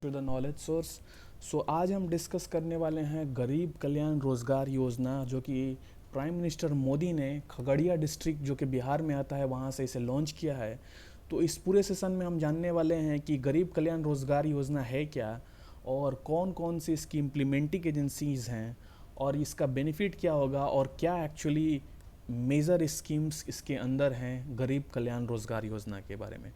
To the knowledge source. आज हम discuss करने वाले हैं गरीब कल्याण रोजगार योजना, जो कि प्राइम मिनिस्टर मोदी ने खगड़िया डिस्ट्रिक्ट जो कि बिहार में आता है वहाँ से इसे लॉन्च किया है। तो इस पूरे सेशन में हम जानने वाले हैं कि गरीब कल्याण रोजगार योजना है क्या, और कौन कौन सी इसकी इम्प्लीमेंटिंग एजेंसीज हैं, और इसका बेनिफिट क्या होगा, और क्या एक्चुअली मेजर स्कीम्स इसके अंदर हैं गरीब कल्याण रोजगार योजना के बारे में।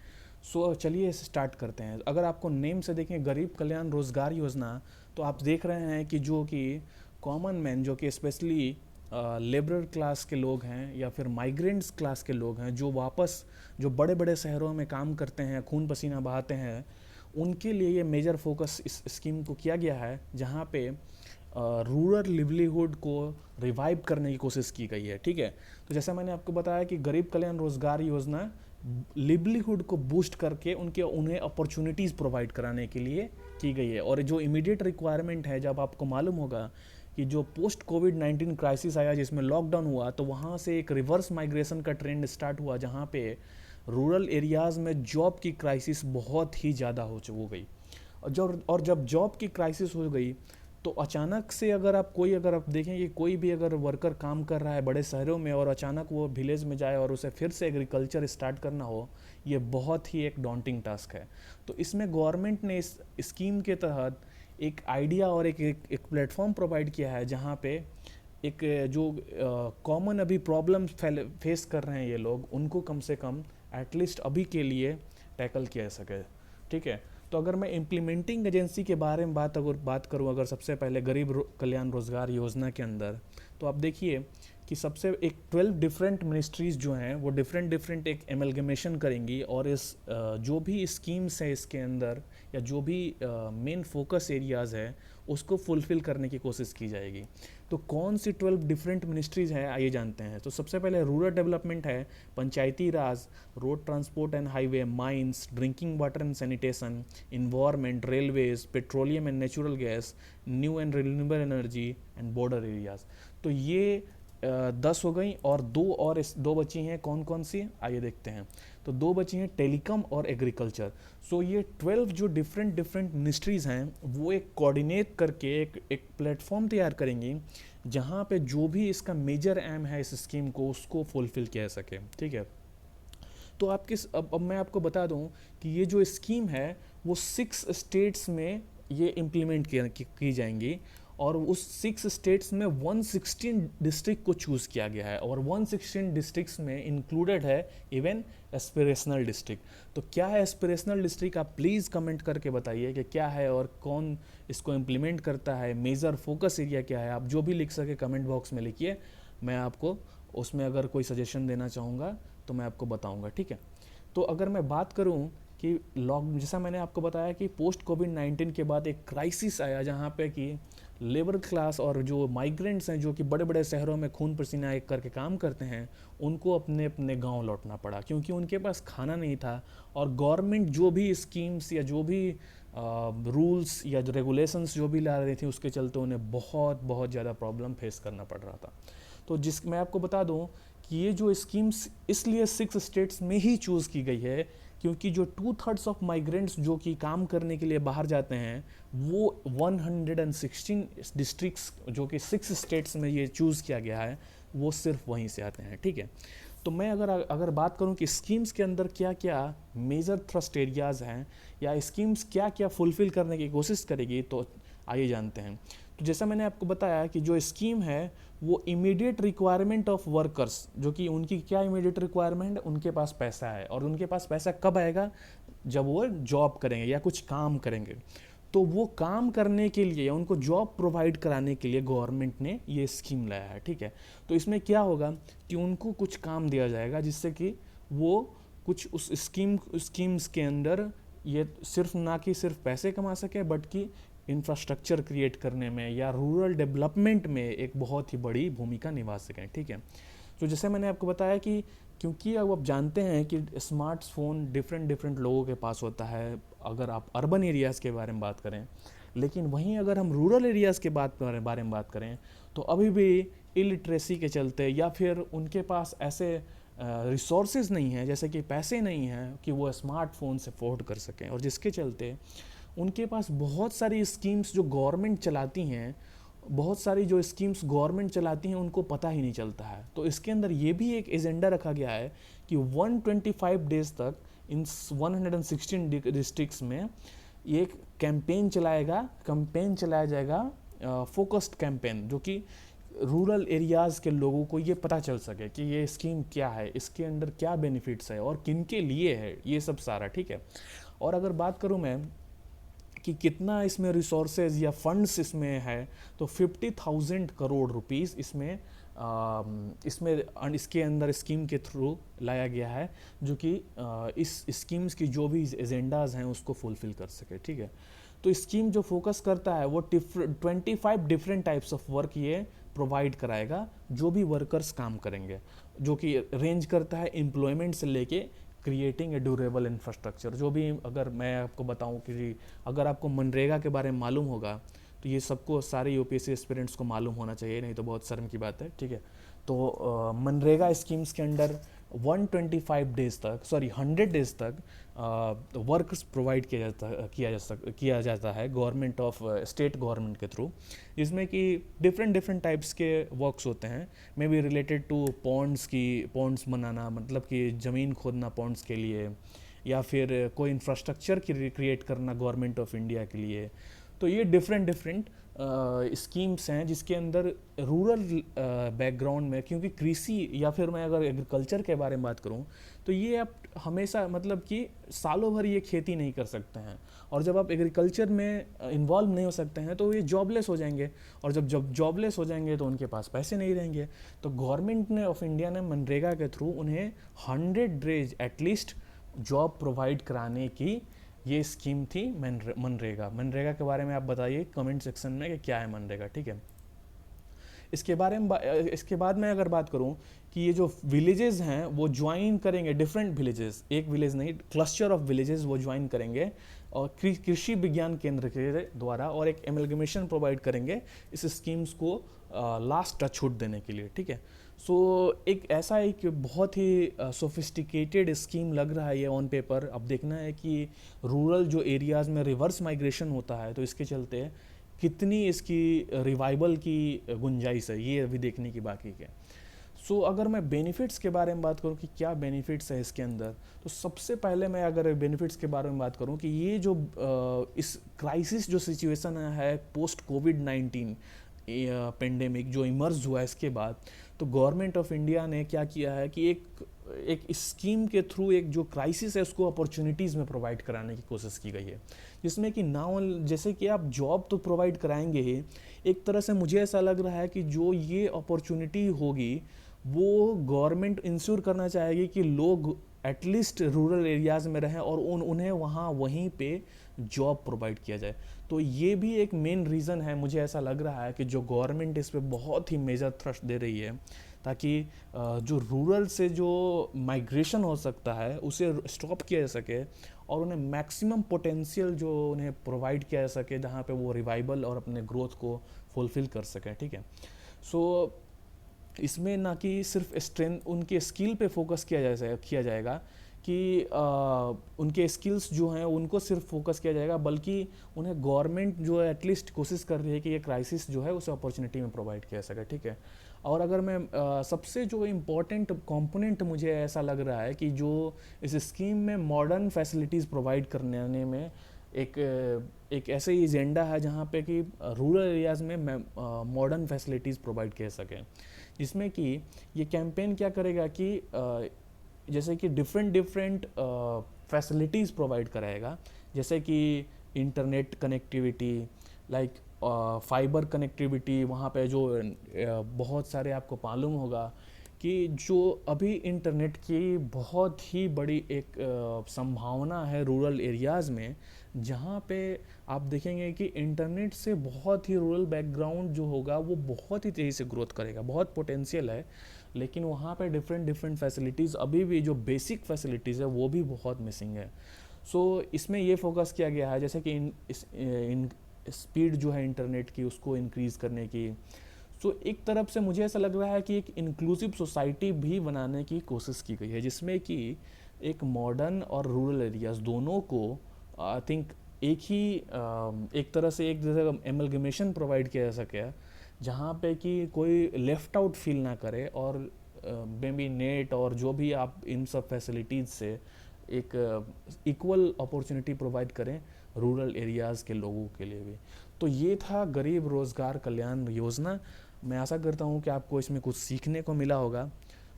चलिए इसे स्टार्ट करते हैं। अगर आपको नेम से देखें गरीब कल्याण रोजगार योजना, तो आप देख रहे हैं कि जो कि कॉमन मैन, जो कि स्पेशली लेबरर क्लास के लोग हैं या फिर माइग्रेंट्स क्लास के लोग हैं, जो वापस जो बड़े बड़े शहरों में काम करते हैं, खून पसीना बहाते हैं, उनके लिए ये मेजर फोकस इस स्कीम को किया गया है, जहाँ पे रूरल लिवलीहुड को रिवाइव करने की कोशिश की गई है। ठीक है, तो जैसा मैंने आपको बताया कि गरीब कल्याण रोजगार योजना लिवलीहुड को बूस्ट करके उन्हें अपॉर्चुनिटीज़ प्रोवाइड कराने के लिए की गई है। और जो इमीडिएट रिक्वायरमेंट है, जब आपको मालूम होगा कि जो पोस्ट कोविड-19 क्राइसिस आया जिसमें लॉकडाउन हुआ, तो वहाँ से एक रिवर्स माइग्रेशन का ट्रेंड स्टार्ट हुआ, जहाँ पे रूरल एरियाज़ में जॉब की क्राइसिस बहुत ही ज़्यादा हो गई। और जब जॉब की क्राइसिस हो गई, तो अचानक से अगर आप देखें कि कोई भी अगर वर्कर काम कर रहा है बड़े शहरों में, और अचानक वो विलेज में जाए और उसे फिर से एग्रीकल्चर स्टार्ट करना हो, ये बहुत ही एक डॉन्टिंग टास्क है। तो इसमें गवर्नमेंट ने इस स्कीम के तहत एक आइडिया और एक प्लेटफॉर्म प्रोवाइड किया है, जहाँ पे एक जो कॉमन अभी प्रॉब्लम फेस कर रहे हैं ये लोग, उनको कम से कम एटलीस्ट अभी के लिए टैकल किया जा सके। ठीक है, तो अगर मैं इम्प्लीमेंटिंग एजेंसी के बारे में बात करूं, अगर सबसे पहले गरीब कल्याण रोजगार योजना के अंदर, तो आप देखिए कि सबसे एक 12 डिफरेंट मिनिस्ट्रीज़ जो हैं वो डिफरेंट एक एमलगमेशन करेंगी, और इस जो भी स्कीम्स है इसके अंदर, या जो भी मेन फोकस एरियाज़ है, उसको फुलफ़िल करने की कोशिश की जाएगी। तो कौन सी 12 डिफरेंट मिनिस्ट्रीज़ हैं आइए जानते हैं। तो सबसे पहले रूरल डेवलपमेंट है, Panchayati Raj, road transport and highway, mines, drinking water and sanitation, environment, railways, petroleum and natural gas, new and renewable energy and border areas. तो ये 10 हो गई, और दो बची हैं। कौन कौन सी, आइए देखते हैं। तो दो बची हैं, टेलीकॉम और एग्रीकल्चर। ये 12 जो डिफरेंट मिनिस्ट्रीज़ हैं, वो एक कोऑर्डिनेट करके एक प्लेटफॉर्म तैयार करेंगी, जहाँ पे जो भी इसका मेजर एम है इस स्कीम को, उसको फुलफिल किया जा सके। ठीक है, तो अब मैं आपको बता दूं कि ये जो स्कीम है वो 6 स्टेट्स में ये इम्प्लीमेंट की जाएंगी, और उस 6 स्टेट्स में 116 डिस्ट्रिक्ट को चूज़ किया गया है, और 116 डिस्ट्रिक्ट्स में इंक्लूडेड है इवन एस्पिरेशनल डिस्ट्रिक्ट। तो क्या है एस्पिरेशनल डिस्ट्रिक्ट, आप प्लीज़ कमेंट करके बताइए कि क्या है और कौन इसको इम्प्लीमेंट करता है, मेजर फोकस एरिया क्या है। आप जो भी लिख सके कमेंट बॉक्स में लिखिए, मैं आपको उसमें अगर कोई सजेशन देना चाहूँगा तो मैं आपको बताऊंगा। ठीक है, तो अगर मैं बात करूं कि जैसा मैंने आपको बताया कि पोस्ट कोविड-19 के बाद एक क्राइसिस आया, जहां पे कि लेबर क्लास और जो माइग्रेंट्स हैं, जो कि बड़े बड़े शहरों में खून पसीना एक करके काम करते हैं, उनको अपने अपने गांव लौटना पड़ा, क्योंकि उनके पास खाना नहीं था। और गवर्नमेंट जो भी स्कीम्स या जो भी रूल्स या जो रेगुलेशंस जो भी ला रही थी, उसके चलते उन्हें बहुत बहुत ज़्यादा प्रॉब्लम फेस करना पड़ रहा था। तो मैं आपको बता दूं कि ये जो स्कीम्स इसलिए 6 स्टेट्स में ही चूज़ की गई है, क्योंकि जो 2/3 ऑफ माइग्रेंट्स जो कि काम करने के लिए बाहर जाते हैं, वो 116 डिस्ट्रिक्ट्स जो कि 6 स्टेट्स में ये चूज़ किया गया है, वो सिर्फ वहीं से आते हैं। ठीक है, तो मैं अगर बात करूं कि स्कीम्स के अंदर क्या क्या मेजर थ्रस्ट एरियाज़ हैं, या स्कीम्स क्या क्या फुलफ़िल करने की कोशिश करेगी, तो आइए जानते हैं। तो जैसा मैंने आपको बताया कि जो स्कीम है वो इमीडिएट रिक्वायरमेंट ऑफ वर्कर्स, जो कि उनकी क्या इमीडिएट रिक्वायरमेंट है, उनके पास पैसा है, और उनके पास पैसा कब आएगा, जब वो जॉब करेंगे या कुछ काम करेंगे। तो वो काम करने के लिए या उनको जॉब प्रोवाइड कराने के लिए गवर्नमेंट ने ये स्कीम लाया है। ठीक है, तो इसमें क्या होगा कि उनको कुछ काम दिया जाएगा, जिससे कि वो कुछ उस स्कीम्स के अंदर ये सिर्फ पैसे कमा सके, बट कि इंफ्रास्ट्रक्चर क्रिएट करने में या रूरल डेवलपमेंट में एक बहुत ही बड़ी भूमिका निभा सकें। ठीक है, तो जैसे मैंने आपको बताया कि क्योंकि अब आप जानते हैं कि स्मार्टफोन डिफरेंट लोगों के पास होता है, अगर आप अर्बन एरियाज़ के बारे में बात करें, लेकिन वहीं अगर हम रूरल एरियाज़ के बारे में बात करें, तो अभी भी इलिटरेसी के चलते, या फिर उनके पास ऐसे रिसोर्सेज नहीं हैं, जैसे कि पैसे नहीं हैं कि वो स्मार्टफोन से अफोर्ड कर सकें, और जिसके चलते उनके पास बहुत सारी स्कीम्स जो गवर्नमेंट चलाती हैं, बहुत सारी जो स्कीम्स गवर्नमेंट चलाती हैं उनको पता ही नहीं चलता है। तो इसके अंदर ये भी एक एजेंडा रखा गया है कि 125 डेज तक इन 116 डिस्ट्रिक्ट्स में ये एक कैंपेन चलाया जाएगा, फोकस्ड कैंपेन, जो कि रूरल एरियाज़ के लोगों को ये पता चल सके कि ये स्कीम क्या है, इसके अंदर क्या बेनिफिट्स है और किन के लिए है, ये सब सारा, ठीक है। और अगर बात करूँ मैं कि कितना इसमें रिसोर्सेज या फंड्स इसमें है, तो 50,000 करोड़ रुपीस इसके अंदर स्कीम के थ्रू लाया गया है, जो कि इस स्कीम्स की जो भी एजेंडाज हैं उसको फुलफिल कर सके, ठीक है। तो स्कीम जो फोकस करता है वो 25 डिफरेंट टाइप्स ऑफ वर्क ये प्रोवाइड कराएगा, जो भी वर्कर्स काम करेंगे, जो कि रेंज करता है एम्प्लॉयमेंट से लेके क्रिएटिंग ए ड्यूरेबल इंफ्रास्ट्रक्चर। जो भी, अगर मैं आपको बताऊं कि अगर आपको मनरेगा के बारे में मालूम होगा तो ये सबको, सारे यूपीएससी एस्पिरेंट्स को मालूम होना चाहिए, नहीं तो बहुत शर्म की बात है, ठीक है। तो मनरेगा स्कीम्स के अंडर 125 डेज तक, सॉरी 100 डेज तक वर्क्स प्रोवाइड किया जाता है गवर्नमेंट ऑफ स्टेट गवर्नमेंट के थ्रू, जिसमें कि डिफरेंट टाइप्स के वर्क्स होते हैं, may be related to ponds बनाना, मतलब कि ज़मीन खोदना पॉन्ड्स के लिए, या फिर कोई इंफ्रास्ट्रक्चर क्रिएट करना गवर्नमेंट ऑफ इंडिया के लिए। तो ये डिफरेंट स्कीम्स हैं जिसके अंदर रूरल बैकग्राउंड में, क्योंकि कृषि या फिर मैं अगर एग्रीकल्चर के बारे में बात करूं तो ये आप हमेशा, मतलब कि सालों भर ये खेती नहीं कर सकते हैं, और जब आप एग्रीकल्चर में इन्वॉल्व नहीं हो सकते हैं तो ये जॉबलेस हो जाएंगे, और जब जॉबलेस हो जाएंगे तो उनके पास पैसे नहीं रहेंगे। तो गवर्नमेंट ने ऑफ इंडिया ने मनरेगा के थ्रू उन्हें 100 डेज एटलीस्ट जॉब प्रोवाइड कराने की ये स्कीम थी मनरेगा के बारे में आप बताइए कमेंट सेक्शन में कि क्या है मनरेगा, ठीक है। इसके बाद मैं अगर बात करूं कि ये जो विलेजेस हैं वो ज्वाइन करेंगे, डिफरेंट विलेजेस, एक विलेज नहीं, क्लस्टर ऑफ विलेजेस वो ज्वाइन करेंगे और कृषि विज्ञान केंद्र के द्वारा, और एक एमलगमेशन प्रोवाइड करेंगे इस स्कीम्स को लास्ट टचहुड देने के लिए, ठीक है। सो एक ऐसा एक बहुत ही सोफिस्टिकेटेड स्कीम लग रहा है ये ऑन पेपर। अब देखना है कि रूरल जो एरियाज़ में रिवर्स माइग्रेशन होता है तो इसके चलते कितनी इसकी रिवाइवल की गुंजाइश है, ये अभी देखने की बाकी है। सो अगर मैं बेनिफिट्स के बारे में बात करूं कि क्या बेनिफिट्स है इसके अंदर, तो सबसे पहले मैं अगर बेनिफिट्स के बारे में बात करूं कि ये जो इस क्राइसिस जो सिचुएशन है पोस्ट कोविड-19 पेंडेमिक जो इमर्ज हुआ इसके बाद, तो गवर्नमेंट ऑफ इंडिया ने क्या किया है कि एक स्कीम के थ्रू एक जो क्राइसिस है उसको अपॉर्चुनिटीज़ में प्रोवाइड कराने की कोशिश की गई है, जिसमें कि ना जैसे कि आप जॉब तो प्रोवाइड कराएंगे ही, एक तरह से मुझे ऐसा लग रहा है कि जो ये अपॉर्चुनिटी होगी वो गवर्नमेंट इंश्योर करना चाहेगी कि लोग एटलीस्ट रूरल एरियाज़ में रहें और उन्हें वहीं पे जॉब प्रोवाइड किया जाए। तो ये भी एक मेन रीज़न है, मुझे ऐसा लग रहा है कि जो गवर्नमेंट इस पे बहुत ही मेजर थ्रस्ट दे रही है, ताकि जो रूरल से जो माइग्रेशन हो सकता है उसे स्टॉप किया जा सके और उन्हें मैक्सिमम पोटेंशियल जो उन्हें प्रोवाइड किया जा सके, जहाँ पे वो रिवाइवल और अपने ग्रोथ को फुलफिल कर सकें, ठीक है। सो इसमें ना कि सिर्फ स्ट्रेंथ, उनके स्किल पे फोकस किया जाएगा कि उनके स्किल्स जो हैं उनको सिर्फ फोकस किया जाएगा, बल्कि उन्हें गवर्नमेंट जो है एटलीस्ट कोशिश कर रही है कि ये क्राइसिस जो है उसे अपॉर्चुनिटी में प्रोवाइड किया सके, ठीक है। और अगर मैं सबसे जो इम्पोर्टेंट कंपोनेंट मुझे ऐसा लग रहा है कि जो इस स्कीम में मॉडर्न फैसिलिटीज़ प्रोवाइड करने में एक ऐसे एजेंडा है जहाँ पे कि रूरल एरियाज़ में मॉडर्न फैसिलिटीज़ प्रोवाइड किया सकें, जिसमें कि ये कैंपेन क्या करेगा कि जैसे कि डिफरेंट फैसिलिटीज़ प्रोवाइड कराएगा, जैसे कि internet connectivity, like fibre connectivity, वहाँ पे जो बहुत सारे आपको मालूम होगा कि जो अभी इंटरनेट की बहुत ही बड़ी एक संभावना है रूरल एरियाज़ में, जहाँ पे आप देखेंगे कि इंटरनेट से बहुत ही रूरल बैकग्राउंड जो होगा वो बहुत ही तेज़ी से ग्रोथ करेगा, बहुत पोटेंशियल है, लेकिन वहाँ पे डिफरेंट फैसिलिटीज़, अभी भी जो बेसिक फैसिलिटीज़ है वो भी बहुत मिसिंग है। सो इसमें ये फोकस किया गया है जैसे कि इन स्पीड जो है इंटरनेट की उसको इंक्रीज़ करने की। सो एक तरफ से मुझे ऐसा लग रहा है कि एक इंक्लूसिव सोसाइटी भी बनाने की कोशिश की गई है, जिसमें कि एक मॉडर्न और रूरल एरियाज़ दोनों को आई थिंक एक ही एक तरह से एक जैसे एमलगमेशन प्रोवाइड किया जा सके, जहाँ पे कि कोई लेफ्ट आउट फील ना करे, और मे बी नेट और जो भी आप इन सब फैसिलिटीज़ से एक इक्वल अपॉर्चुनिटी प्रोवाइड करें रूरल एरियाज़ के लोगों के लिए भी। तो ये था गरीब रोज़गार कल्याण योजना। मैं आशा करता हूँ कि आपको इसमें कुछ सीखने को मिला होगा।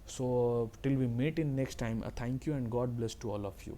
So till we meet in next time, thank you and God bless to all of you.